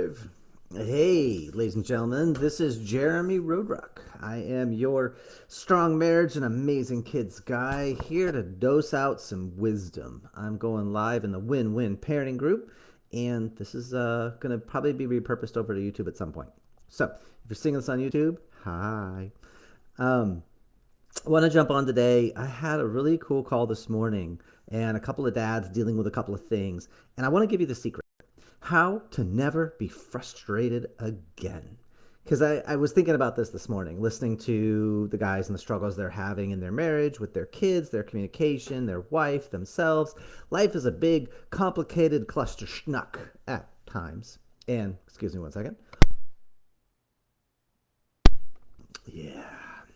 live. Hey, ladies and gentlemen, this is Jeremy Roadruck. I am your strong marriage and amazing kids guy here to dose out some wisdom. I'm going live in the Win-Win Parenting Group, and this is going to probably be repurposed over to YouTube at some point. So, if you're seeing this on YouTube, hi. Um, I want to jump on today. I had a really cool call this morning, and a couple of dads dealing with a couple of things, and I want to give you the secret. How to never be frustrated again. Because I was thinking about this morning, listening to the guys and the struggles they're having in their marriage, with their kids, their communication, their wife, themselves. Life is a big, complicated cluster schnuck at times. And, excuse me one second. Yeah.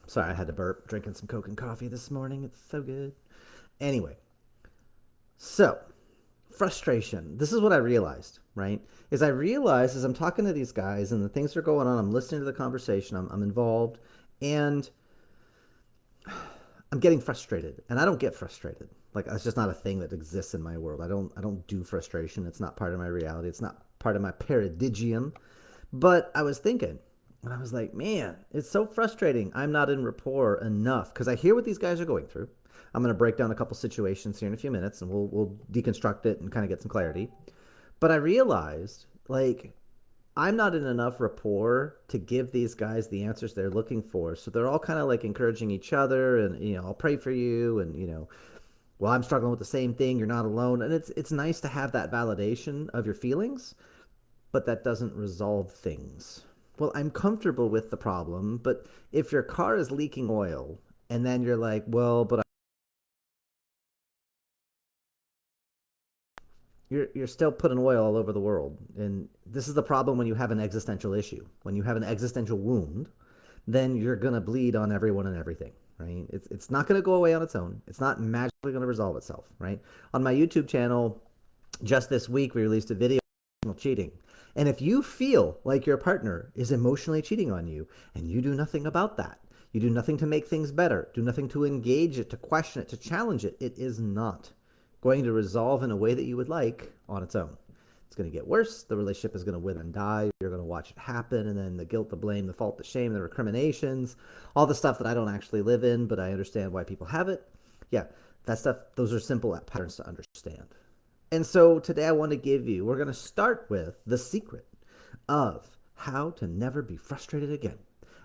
Sorry, I had to burp. Drinking some Coke and coffee this morning. It's so good. Anyway, so frustration. This is what I realized, right? Is I realized as I'm talking to these guys and the things are going on, I'm listening to the conversation, I'm involved, and I'm getting frustrated. And I don't get frustrated. Like it's just not a thing that exists in my world. I don't do frustration. It's not part of my reality. It's not part of my paradigm. But I was thinking, and I was like, man, it's so frustrating. I'm not in rapport enough because I hear what these guys are going through. I'm going to break down a couple situations here in a few minutes and we'll deconstruct it and kind of get some clarity. But I realized, like, I'm not in enough rapport to give these guys the answers they're looking for. So they're all kind of like encouraging each other and, I'll pray for you. And, well, I'm struggling with the same thing. You're not alone. And it's nice to have that validation of your feelings, but that doesn't resolve things. Well, I'm comfortable with the problem, but if your car is leaking oil and then you're like, well, but you're still putting oil all over the world. And this is the problem when you have an existential issue. When you have an existential wound, then you're going to bleed on everyone and everything, right? It's not going to go away on its own. It's not magically going to resolve itself, right? On my YouTube channel, just this week, we released a video on cheating. And if you feel like your partner is emotionally cheating on you and you do nothing about that, you do nothing to make things better, do nothing to engage it, to question it, to challenge it, it is not going to resolve in a way that you would like on its own. It's going to get worse. The relationship is going to wither and die. You're going to watch it happen. And then the guilt, the blame, the fault, the shame, the recriminations, all the stuff that I don't actually live in, but I understand why people have it. Yeah, that stuff, those are simple patterns to understand. And so today I want to we're going to start with the secret of how to never be frustrated again.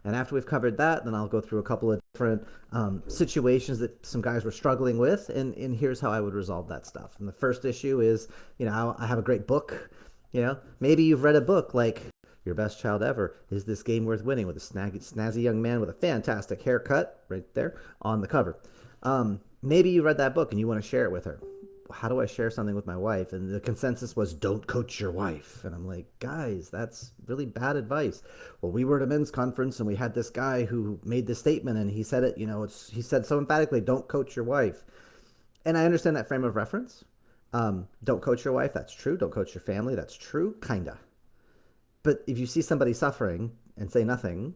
And after we've covered that, then I'll go through a couple of different situations that some guys were struggling with, and here's how I would resolve that stuff. And the first issue is, I have a great book. Maybe you've read a book like Your Best Child Ever, Is This Game Worth Winning, with a snazzy young man with a fantastic haircut right there on the cover. Maybe you read that book and you want to share it with her. How do I share something with my wife? And the consensus was, don't coach your wife. And I'm like, guys, that's really bad advice. Well, we were at a men's conference and we had this guy who made this statement and he said it, he said so emphatically, don't coach your wife. And I understand that frame of reference. Don't coach your wife. That's true. Don't coach your family. That's true. Kinda. But if you see somebody suffering and say nothing,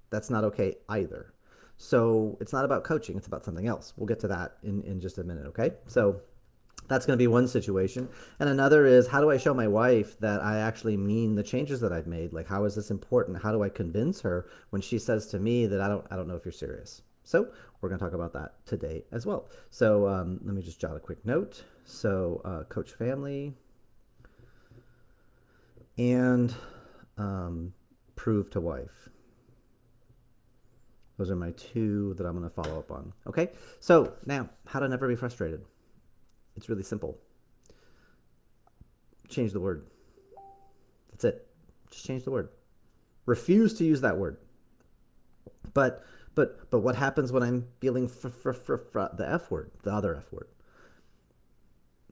that's not okay either. So it's not about coaching. It's about something else. We'll get to that in just a minute. Okay. So that's going to be one situation. And another is, how do I show my wife that I actually mean the changes that I've made? Like, how is this important? How do I convince her when she says to me that I don't know if you're serious? So we're going to talk about that today as well. So let me just jot a quick note. So coach family and prove to wife. Those are my two that I'm going to follow up on. Okay. So now, how to never be frustrated. It's really simple. Change the word. That's it. Just change the word. Refuse to use that word. But what happens when I'm feeling the F word, the other F word?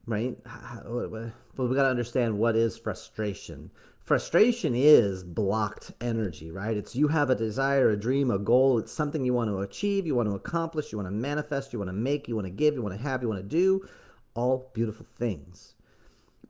Right? But we got to understand what is frustration. Frustration is blocked energy, right? It's you have a desire, a dream, a goal. It's something you want to achieve, you want to accomplish, you want to manifest, you want to make, you want to give, you want to have, you want to do. All beautiful things.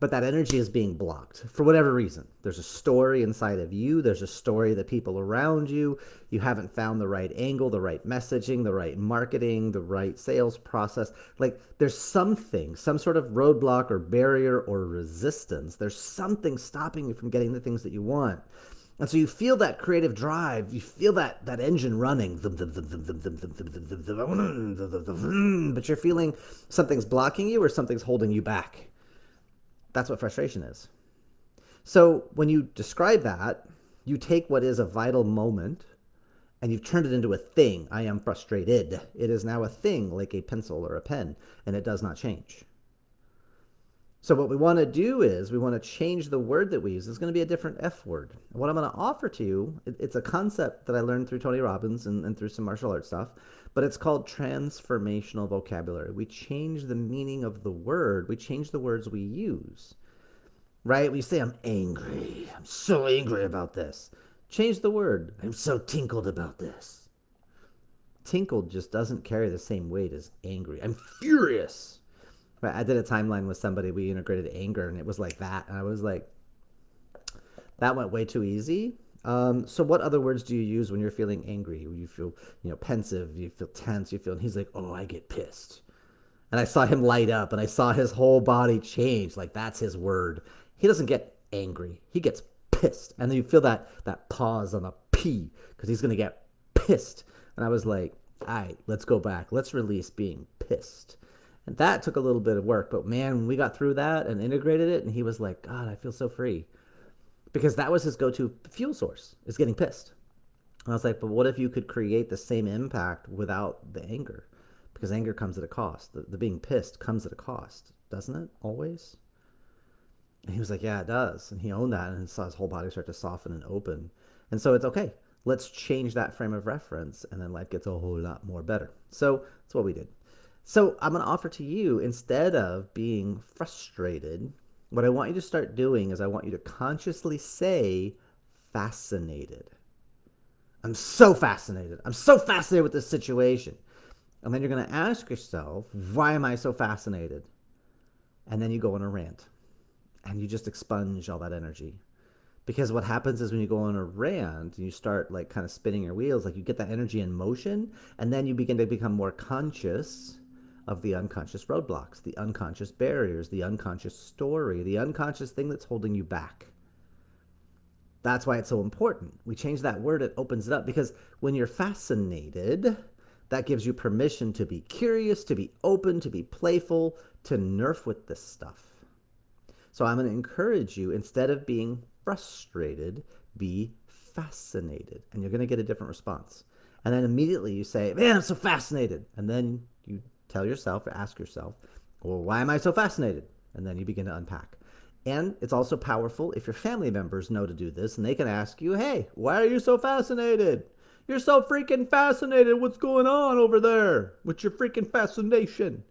but that energy is being blocked for whatever reason. There's a story inside of you. There's a story that people around you. You haven't found the right angle, the right messaging, the right marketing, the right sales process. Like there's something, some sort of roadblock or barrier or resistance. There's something stopping you from getting the things that you want. And so you feel that creative drive, you feel that engine running, but you're feeling something's blocking you or something's holding you back. That's what frustration is. So when you describe that, you take what is a vital moment and you've turned it into a thing. I am frustrated. It is now a thing like a pencil or a pen, and it does not change. So what we want to do is we want to change the word that we use. It's going to be a different F word. And what I'm going to offer to you, it's a concept that I learned through Tony Robbins and through some martial arts stuff, but it's called transformational vocabulary. We change the meaning of the word. We change the words we use, right? We say, I'm angry. I'm so angry about this. Change the word. I'm so tinkled about this. Tinkled just doesn't carry the same weight as angry. I'm furious. Right? I did a timeline with somebody. We integrated anger, and it was like that. And I was like, that went way too easy. So what other words do you use when you're feeling angry? You feel, pensive. You feel tense. You feel, and he's like, oh, I get pissed. And I saw him light up, and I saw his whole body change. Like that's his word. He doesn't get angry. He gets pissed. And then you feel that pause on the P because he's gonna get pissed. And I was like, all right, let's go back. Let's release being pissed. And that took a little bit of work, but man, when we got through that and integrated it, and he was like, God, I feel so free. Because that was his go-to fuel source, is getting pissed. And I was like, but what if you could create the same impact without the anger? Because anger comes at a cost. The being pissed comes at a cost, doesn't it? Always? And he was like, yeah, it does. And he owned that and saw his whole body start to soften and open. And so it's okay. Let's change that frame of reference, and then life gets a whole lot more better. So that's what we did. So I'm going to offer to you, instead of being frustrated, what I want you to start doing is I want you to consciously say fascinated. I'm so fascinated. I'm so fascinated with this situation. And then you're going to ask yourself, why am I so fascinated? And then you go on a rant and you just expunge all that energy. Because what happens is when you go on a rant and you start like kind of spinning your wheels, like you get that energy in motion, and then you begin to become more conscious of the unconscious roadblocks, the unconscious barriers, the unconscious story, the unconscious thing that's holding you back. That's why it's so important. We change that word, it opens it up, because when you're fascinated, that gives you permission to be curious, to be open, to be playful, to nerf with this stuff. So I'm going to encourage you, instead of being frustrated, be fascinated, and you're going to get a different response. And then immediately you say, man, I'm so fascinated. And then you tell yourself or ask yourself, well, why am I so fascinated? And then you begin to unpack. And it's also powerful if your family members know to do this, and they can ask you, hey, why are you so fascinated? You're so freaking fascinated. What's going on over there with your freaking fascination?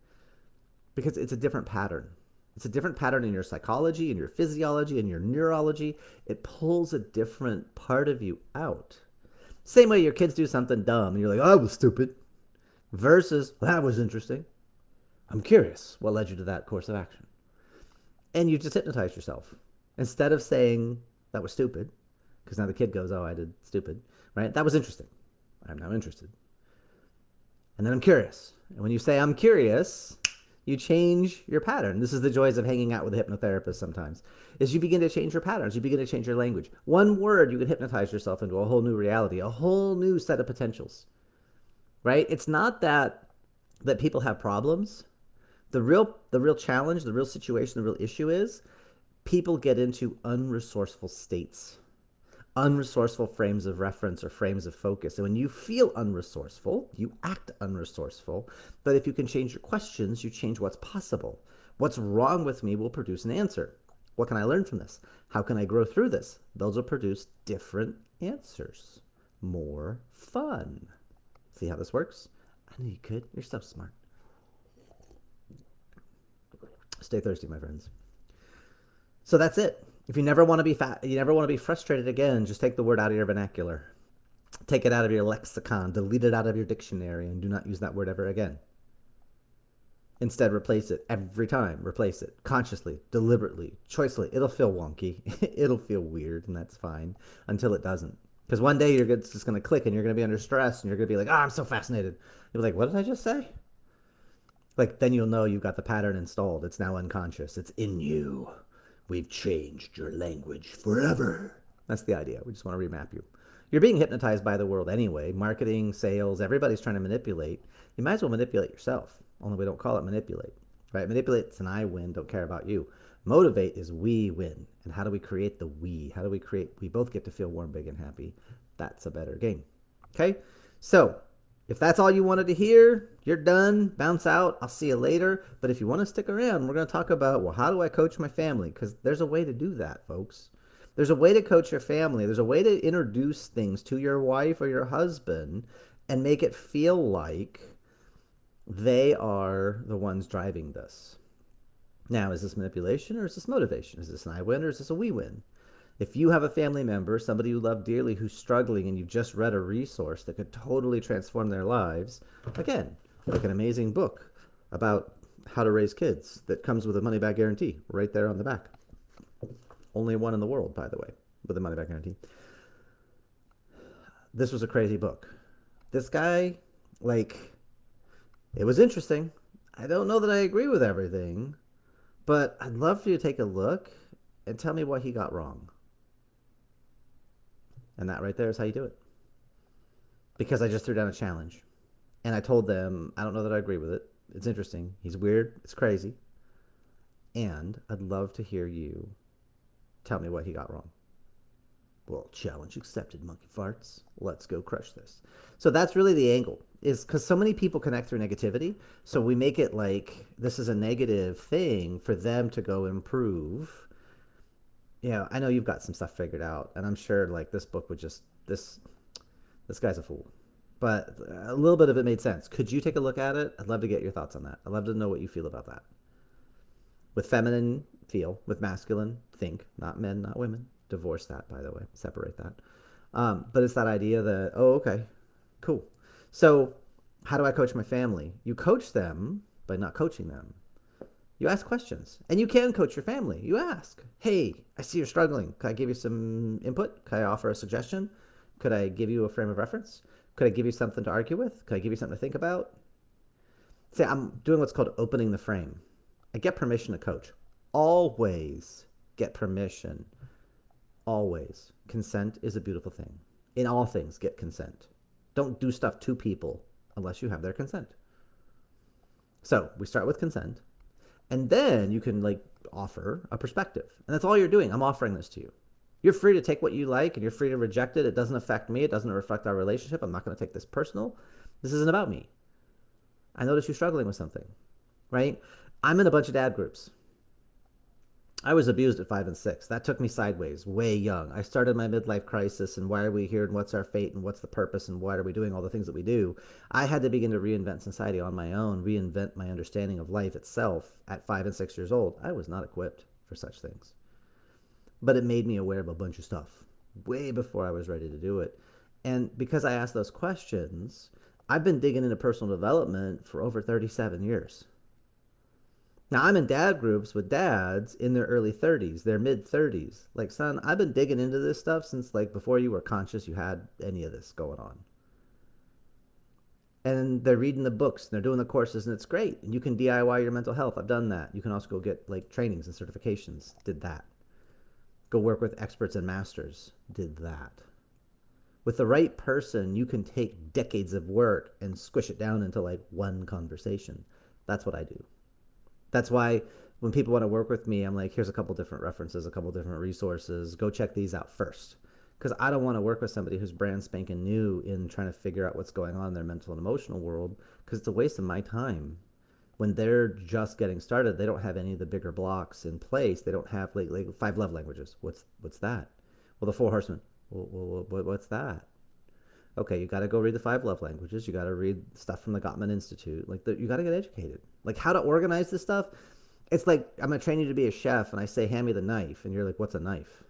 Because it's a different pattern. It's a different pattern in your psychology, in your physiology, in your neurology. It pulls a different part of you out. Same way your kids do something dumb, and you're like, oh, that was stupid. Versus, well, that was interesting. I'm curious what led you to that course of action. And you just hypnotize yourself. Instead of saying, that was stupid, because now the kid goes, oh, I did stupid, right? That was interesting. I'm now interested. And then I'm curious. And when you say, I'm curious, you change your pattern. This is the joys of hanging out with a hypnotherapist sometimes, is you begin to change your patterns. You begin to change your language. One word, you can hypnotize yourself into a whole new reality, a whole new set of potentials. Right? It's not that people have problems. The real challenge, the real situation, the real issue is people get into unresourceful states, unresourceful frames of reference or frames of focus. And when you feel unresourceful, you act unresourceful. But if you can change your questions, you change what's possible. What's wrong with me will produce an answer. What can I learn from this? How can I grow through this? Those will produce different answers. More fun. See how this works? I knew you could. You're so smart. Stay thirsty, my friends. So that's it. If you never want to be you never want to be frustrated again, just take the word out of your vernacular. Take it out of your lexicon. Delete it out of your dictionary, and do not use that word ever again. Instead, replace it every time. Replace it consciously, deliberately, choicely. It'll feel wonky. It'll feel weird, and that's fine until it doesn't. Because one day it's just going to click and you're going to be under stress and you're going to be like, I'm so fascinated. You'll be like, what did I just say? Like, then you'll know you've got the pattern installed. It's now unconscious. It's in you. We've changed your language forever. That's the idea. We just want to remap you. You're being hypnotized by the world anyway. Marketing, sales, everybody's trying to manipulate. You might as well manipulate yourself. Only we don't call it manipulate. Right? Manipulate's an I win, don't care about you. Motivate is we win. And how do we create the we? How do we create, we both get to feel warm, big, and happy. That's a better game. Okay? So, if that's all you wanted to hear, you're done. Bounce out. I'll see you later. But if you want to stick around, we're going to talk about, well, how do I coach my family? Because there's a way to do that, folks. There's a way to coach your family. There's a way to introduce things to your wife or your husband and make it feel like they are the ones driving this. Now, is this manipulation or is this motivation? Is this an I win or is this a we win? If you have a family member, somebody you love dearly who's struggling and you've just read a resource that could totally transform their lives, again, like an amazing book about how to raise kids that comes with a money-back guarantee right there on the back. Only one in the world, by the way, with a money-back guarantee. This was a crazy book. This guy, it was interesting. I don't know that I agree with everything, but I'd love for you to take a look and tell me what he got wrong. And that right there is how you do it. Because I just threw down a challenge. And I told them, I don't know that I agree with it. It's interesting. He's weird. It's crazy. And I'd love to hear you tell me what he got wrong. Well, challenge accepted, monkey farts. Let's go crush this. So that's really the angle. Is because so many people connect through negativity. So we make it like this is a negative thing for them to go improve. Yeah, I know you've got some stuff figured out, and I'm sure this book would just this guy's a fool. But a little bit of it made sense. Could you take a look at it? I'd love to get your thoughts on that. I'd love to know what you feel about that. With feminine, feel. With masculine, think. Not men, not women. Divorce that, by the way. Separate that. But it's that idea that, okay, cool. So how do I coach my family? You coach them by not coaching them. You ask questions. And you can coach your family. You ask, hey, I see you're struggling. Could I give you some input? Could I offer a suggestion? Could I give you a frame of reference? Could I give you something to argue with? Could I give you something to think about? Say, I'm doing what's called opening the frame. I get permission to coach. Always get permission. Always. Consent is a beautiful thing. In all things, get consent. Don't do stuff to people unless you have their consent. So we start with consent. And then you can offer a perspective. And that's all you're doing. I'm offering this to you. You're free to take what you like and you're free to reject it. It doesn't affect me. It doesn't reflect our relationship. I'm not going to take this personal. This isn't about me. I notice you're struggling with something, right? I'm in a bunch of dad groups. I was abused at 5 and 6. That took me sideways, way young. I started my midlife crisis and why are we here and what's our fate and what's the purpose and why are we doing all the things that we do. I had to begin to reinvent society on my own, reinvent my understanding of life itself at 5 and 6 years old. I was not equipped for such things. But it made me aware of a bunch of stuff way before I was ready to do it. And because I asked those questions, I've been digging into personal development for over 37 years. Now, I'm in dad groups with dads in their early 30s, their mid 30s. Son, I've been digging into this stuff since before you were conscious you had any of this going on. And they're reading the books and they're doing the courses and it's great. And you can DIY your mental health. I've done that. You can also go get trainings and certifications. Did that. Go work with experts and masters. Did that. With the right person, you can take decades of work and squish it down into one conversation. That's what I do. That's why when people want to work with me, I'm like, here's a couple different references, a couple different resources. Go check these out first. Because I don't want to work with somebody who's brand spanking new in trying to figure out what's going on in their mental and emotional world, because it's a waste of my time. When they're just getting started, they don't have any of the bigger blocks in place. They don't have 5 love languages. What's that? Well, the 4 horsemen. What's that? Okay, you got to go read the 5 love languages. You got to read stuff from the Gottman Institute. You got to get educated. How to organize this stuff. It's I'm going to train you to be a chef, and I say, hand me the knife. And you're like, what's a knife?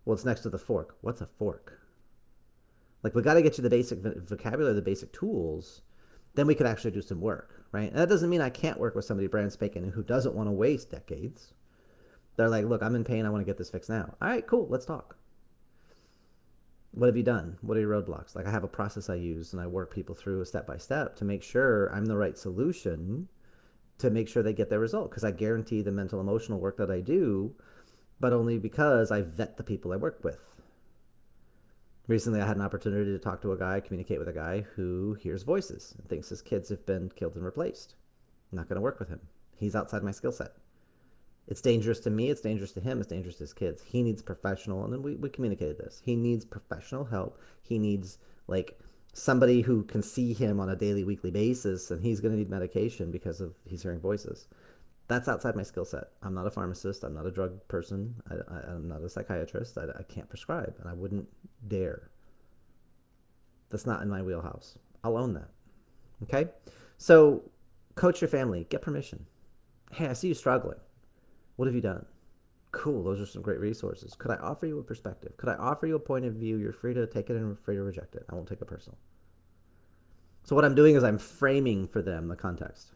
Well, it's next to the fork. What's a fork? We got to get you the basic vocabulary, the basic tools. Then we could actually do some work. right? And that doesn't mean I can't work with somebody brand spanking who doesn't want to waste decades. They're like, look, I'm in pain. I want to get this fixed now. All right, cool. Let's talk. What have you done? What are your roadblocks? Like, I have a process I use, and I work people through step by step to make sure I'm the right solution to make sure they get their result. Because I guarantee the mental emotional work that I do, but only because I vet the people I work with. Recently, I had an opportunity to talk to a guy, communicate with a guy who hears voices and thinks his kids have been killed and replaced. I'm not going to work with him. He's outside my skill set. It's dangerous to me. It's dangerous to him. It's dangerous to his kids. He needs professional, and then we communicated this. He needs professional help. He needs like somebody who can see him on a daily, weekly basis, and he's going to need medication because of he's hearing voices. That's outside my skill set. I'm not a pharmacist. I'm not a drug person. I'm not a psychiatrist. I can't prescribe, and I wouldn't dare. That's not in my wheelhouse. I'll own that. Okay? So coach your family. Get permission. Hey, I see you struggling. What have you done? Cool, those are some great resources. Could I offer you a perspective? Could I offer you a point of view? You're free to take it and free to reject it. I won't take it personal. So what I'm doing is I'm framing for them the context.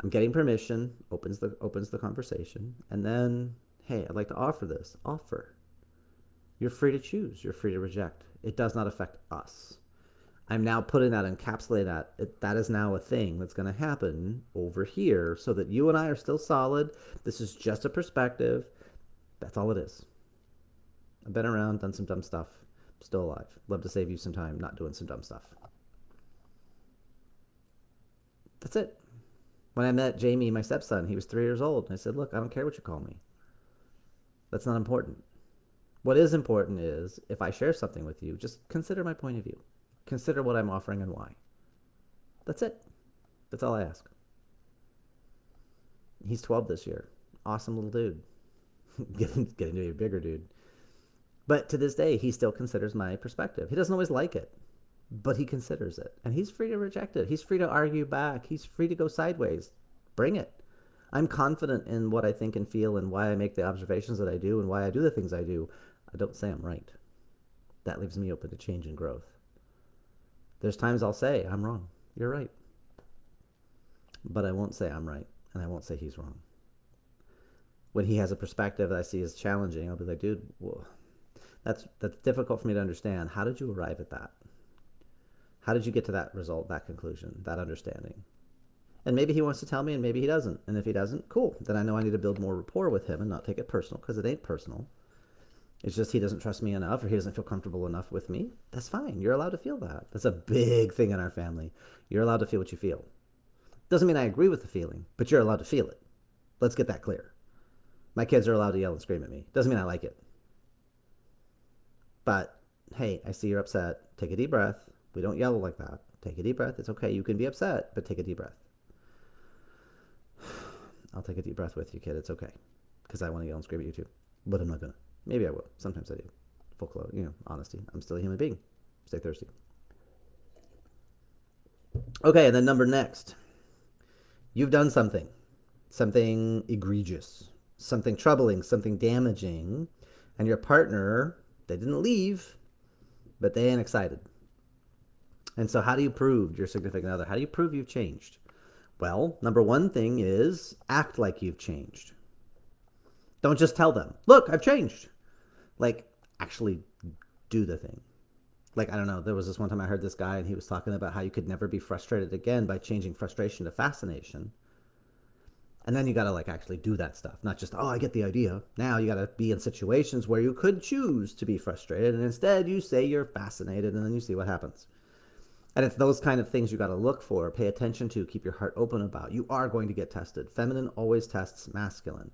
I'm getting permission, opens the conversation, and then, hey, I'd like to offer this. Offer. You're free to choose. You're free to reject. It does not affect us. I'm now putting that, encapsulating that. That is now a thing that's going to happen over here so that you and I are still solid. This is just a perspective. That's all it is. I've been around, done some dumb stuff. I'm still alive. Love to save you some time not doing some dumb stuff. That's it. When I met Jamie, my stepson, he was 3 years old. And I said, look, I don't care what you call me. That's not important. What is important is if I share something with you, just consider my point of view. Consider what I'm offering and why. That's it. That's all I ask. He's 12 this year. Awesome little dude. getting to be a bigger dude. But to this day, he still considers my perspective. He doesn't always like it, but he considers it. And he's free to reject it. He's free to argue back. He's free to go sideways. Bring it. I'm confident in what I think and feel and why I make the observations that I do and why I do the things I do. I don't say I'm right. That leaves me open to change and growth. There's times I'll say, I'm wrong. You're right. But I won't say I'm right, and I won't say he's wrong. When he has a perspective that I see as challenging, I'll be like, dude, whoa, that's difficult for me to understand. How did you arrive at that? How did you get to that result, that conclusion, that understanding? And maybe he wants to tell me, and maybe he doesn't. And if he doesn't, cool. Then I know I need to build more rapport with him and not take it personal, because it ain't personal. It's just he doesn't trust me enough or he doesn't feel comfortable enough with me. That's fine. You're allowed to feel that. That's a big thing in our family. You're allowed to feel what you feel. Doesn't mean I agree with the feeling, but you're allowed to feel it. Let's get that clear. My kids are allowed to yell and scream at me. Doesn't mean I like it. But, hey, I see you're upset. Take a deep breath. We don't yell like that. Take a deep breath. It's okay. You can be upset, but take a deep breath. I'll take a deep breath with you, kid. It's okay. Because I want to yell and scream at you too. But I'm not going to. Maybe I will. Sometimes I do. Full close, honesty. I'm still a human being. Stay thirsty. Okay, and then number next. You've done something. Something egregious. Something troubling. Something damaging. And your partner, they didn't leave, but they ain't excited. And so how do you prove your significant other? How do you prove you've changed? Well, number one thing is act like you've changed. Don't just tell them, look, I've changed. Like, actually do the thing. Like, I don't know, there was this one time I heard this guy and he was talking about how you could never be frustrated again by changing frustration to fascination. And then you got to like actually do that stuff. Not just, oh, I get the idea. Now you got to be in situations where you could choose to be frustrated. And instead you say you're fascinated and then you see what happens. And it's those kind of things you got to look for, pay attention to, keep your heart open about. You are going to get tested. Feminine always tests masculine.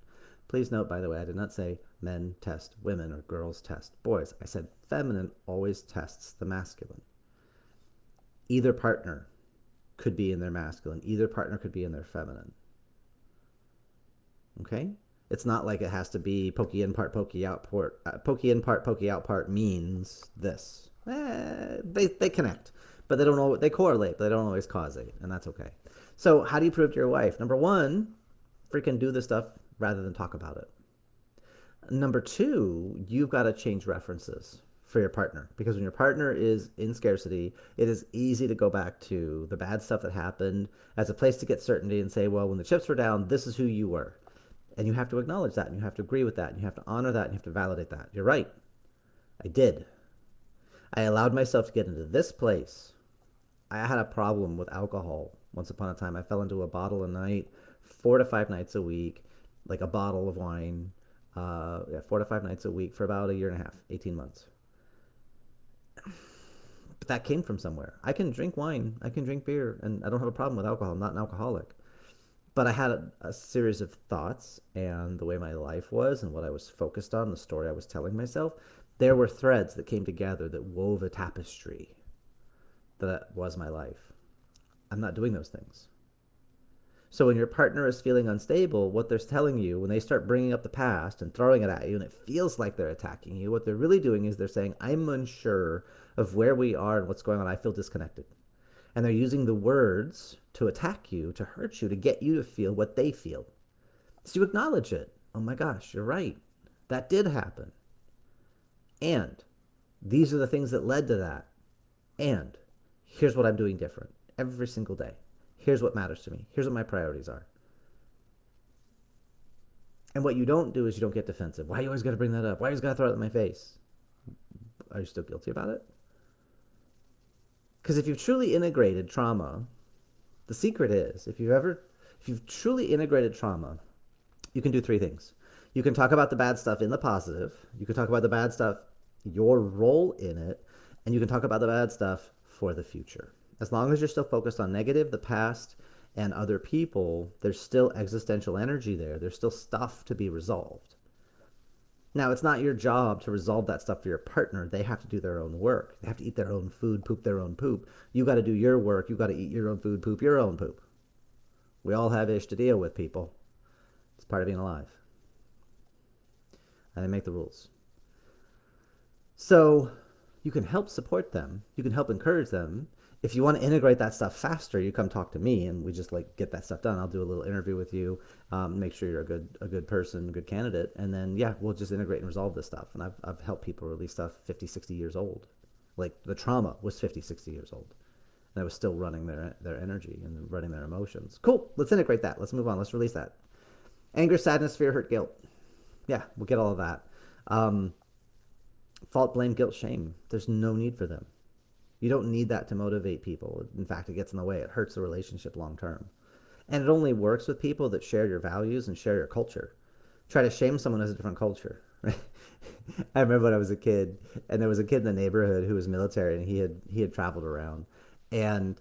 Please note, by the way, I did not say men test women or girls test boys. I said feminine always tests the masculine. Either partner could be in their masculine. Either partner could be in their feminine. Okay? It's not like it has to be pokey in part, pokey out part. Pokey in part, pokey out part means this. They connect, but they don't know. They correlate, but they don't always causate, and that's okay. So how do you prove to your wife? Number one, freaking do the stuff rather than talk about it. Number two, you've got to change references. for your partner, because when your partner is in scarcity, it is easy to go back to the bad stuff that happened as a place to get certainty and say, well, when the chips were down, this is who you were. And you have to acknowledge that, and you have to agree with that, and you have to honor that, and you have to validate that. You're right. I did. I allowed myself to get into this place. I had a problem with alcohol once upon a time. I fell into a bottle a night, 4 to 5 nights a week, like a bottle of wine, 4 to 5 nights a week for about a year and a half, 18 months. But that came from somewhere. I can drink wine, I can drink beer, and I don't have a problem with alcohol. I'm not an alcoholic. But I had a series of thoughts and the way my life was and what I was focused on, the story I was telling myself. There were threads that came together that wove a tapestry that was my life. I'm not doing those things. So when your partner is feeling unstable, what they're telling you, when they start bringing up the past and throwing it at you, and it feels like they're attacking you, what they're really doing is they're saying, I'm unsure of where we are and what's going on. I feel disconnected. And they're using the words to attack you, to hurt you, to get you to feel what they feel. So you acknowledge it. Oh my gosh, you're right. That did happen. And these are the things that led to that. And here's what I'm doing different every single day. Here's what matters to me. Here's what my priorities are. And what you don't do is you don't get defensive. Why you always got to bring that up? Why you always got to throw it in my face? Are you still guilty about it? Because if you've truly integrated trauma, the secret is if you've truly integrated trauma, you can do three things. You can talk about the bad stuff in the positive. You can talk about the bad stuff, your role in it, and you can talk about the bad stuff for the future. As long as you're still focused on negative, the past, and other people, there's still existential energy there. There's still stuff to be resolved. Now, it's not your job to resolve that stuff for your partner. They have to do their own work. They have to eat their own food, poop their own poop. You got to do your work. You got to eat your own food, poop your own poop. We all have ish to deal with, people. It's part of being alive. And they make the rules. So you can help support them. You can help encourage them. If you want to integrate that stuff faster, you come talk to me and we just like get that stuff done. I'll do a little interview with you, make sure you're a good person, good candidate. And then, yeah, we'll just integrate and resolve this stuff. And I've helped people release stuff 50, 60 years old. Like the trauma was 50, 60 years old. And I was still running their energy and running their emotions. Cool. Let's integrate that. Let's move on. Let's release that. Anger, sadness, fear, hurt, guilt. Yeah, we'll get all of that. Fault, blame, guilt, shame. There's no need for them. You don't need that to motivate people. In fact, it gets in the way. It hurts the relationship long term. And it only works with people that share your values and share your culture. Try to shame someone who has a different culture, right? I remember when I was a kid, and there was a kid in the neighborhood who was military, and he had traveled around, and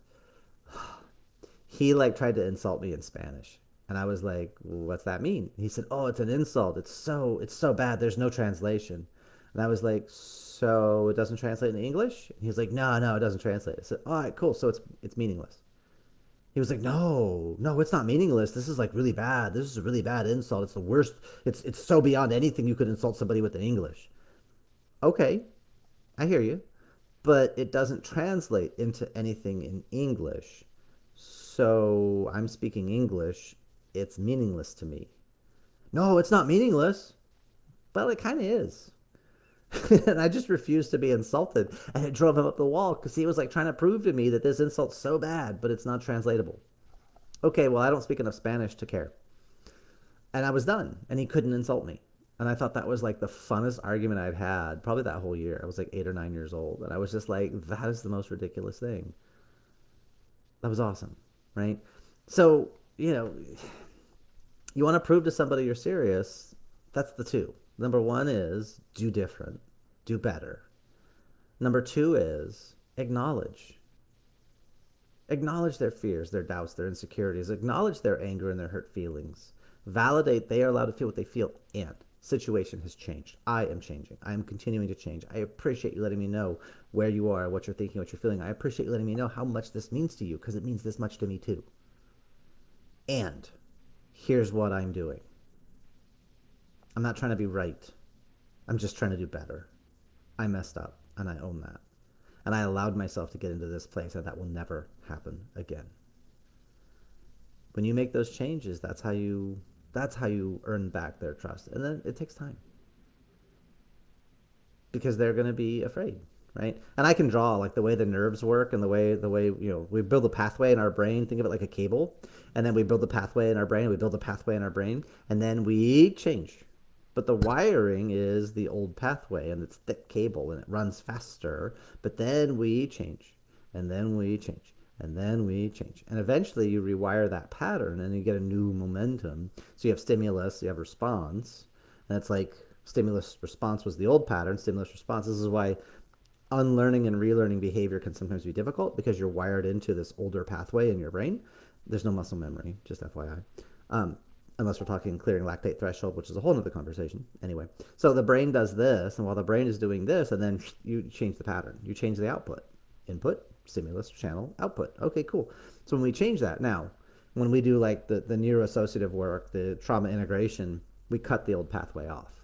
he like tried to insult me in Spanish. And I was like, what's that mean? He said, oh, it's an insult. It's so bad. There's no translation. And I was like, so it doesn't translate in English? And he was like, no, it doesn't translate. I said, all right, cool. So it's meaningless. He was like, no, it's not meaningless. This is like really bad. This is a really bad insult. It's the worst. It's so beyond anything you could insult somebody with in English. Okay, I hear you. But it doesn't translate into anything in English. So I'm speaking English. It's meaningless to me. No, it's not meaningless. Well, it kind of is. And I just refused to be insulted. And it drove him up the wall because he was like trying to prove to me that this insult's so bad, but it's not translatable. Okay, well, I don't speak enough Spanish to care. And I was done. And he couldn't insult me. And I thought that was like the funnest argument I'd had probably that whole year. I was like 8 or 9 years old. And I was just like, that is the most ridiculous thing. That was awesome, right? So, you want to prove to somebody you're serious. That's the two. Number one is do different, do better. Number two is acknowledge. Acknowledge their fears, their doubts, their insecurities. Acknowledge their anger and their hurt feelings. Validate they are allowed to feel what they feel. And situation has changed. I am changing. I am continuing to change. I appreciate you letting me know where you are, what you're thinking, what you're feeling. I appreciate you letting me know how much this means to you because it means this much to me too. And here's what I'm doing. I'm not trying to be right. I'm just trying to do better. I messed up, and I own that. And I allowed myself to get into this place, and that will never happen again. When you make those changes, that's how you earn back their trust. And then it takes time. because they're going to be afraid, right? And I can draw like the way the nerves work and the way we build a pathway in our brain. Think of it like a cable, and then we build a pathway in our brain. We build a pathway in our brain, and then we change. But the wiring is the old pathway, and it's thick cable, and it runs faster. But then we change, and then we change, and then we change, and eventually you rewire that pattern, and you get a new momentum. So you have stimulus, you have response, and it's like stimulus response was the old pattern. Stimulus response. This is why unlearning and relearning behavior can sometimes be difficult because you're wired into this older pathway in your brain. There's no muscle memory, just FYI. Um, Unless we're talking clearing lactate threshold, which is a whole other conversation. Anyway, so the brain does this, and while the brain is doing this, and then you change the pattern. You change the output. Input, stimulus, channel, output. Okay, cool. So when we change that, now, when we do like the neuroassociative work, the trauma integration, we cut the old pathway off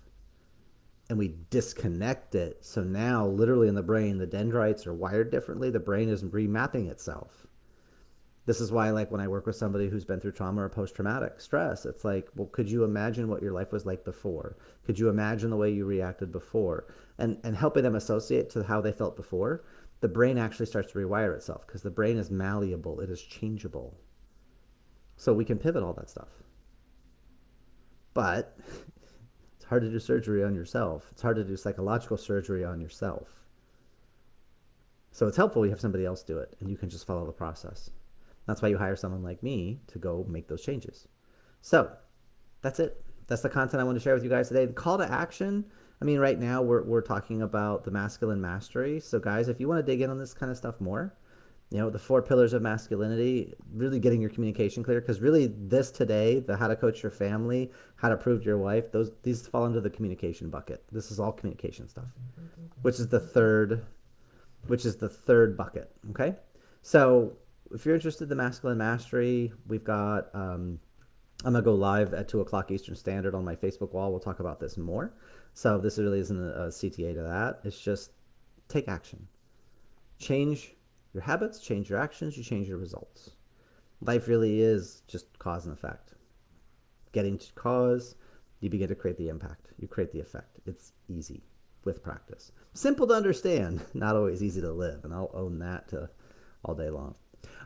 and we disconnect it. So now, literally in the brain, the dendrites are wired differently. The brain is remapping itself. This is why, like, when I work with somebody who's been through trauma or post-traumatic stress, it's like, well, could you imagine what your life was like before? Could you imagine the way you reacted before? And helping them associate to how they felt before, the brain actually starts to rewire itself because the brain is malleable. It is changeable. So we can pivot all that stuff. But it's hard to do surgery on yourself. It's hard to do psychological surgery on yourself. So it's helpful you have somebody else do it, and you can just follow the process. That's why you hire someone like me to go make those changes. So that's it. That's the content I want to share with you guys today. The call to action, I mean, right now we're talking about the masculine mastery. So guys, if you want to dig in on this kind of stuff more, the 4 pillars of masculinity, really getting your communication clear, because really this today, the how to coach your family, how to prove to your wife, these fall into the communication bucket. This is all communication stuff, which is the third bucket. Okay. So if you're interested in the masculine mastery, we've got, I'm going to go live at 2:00 Eastern Standard on my Facebook wall. We'll talk about this more. So this really isn't a CTA to that. It's just take action. Change your habits, change your actions, you change your results. Life really is just cause and effect. Getting to cause, you begin to create the impact. You create the effect. It's easy with practice. Simple to understand, not always easy to live. And I'll own that all day long.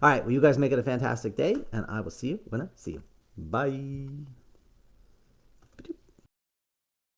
All right, well, you guys make it a fantastic day, and I will see you when I see you. Bye.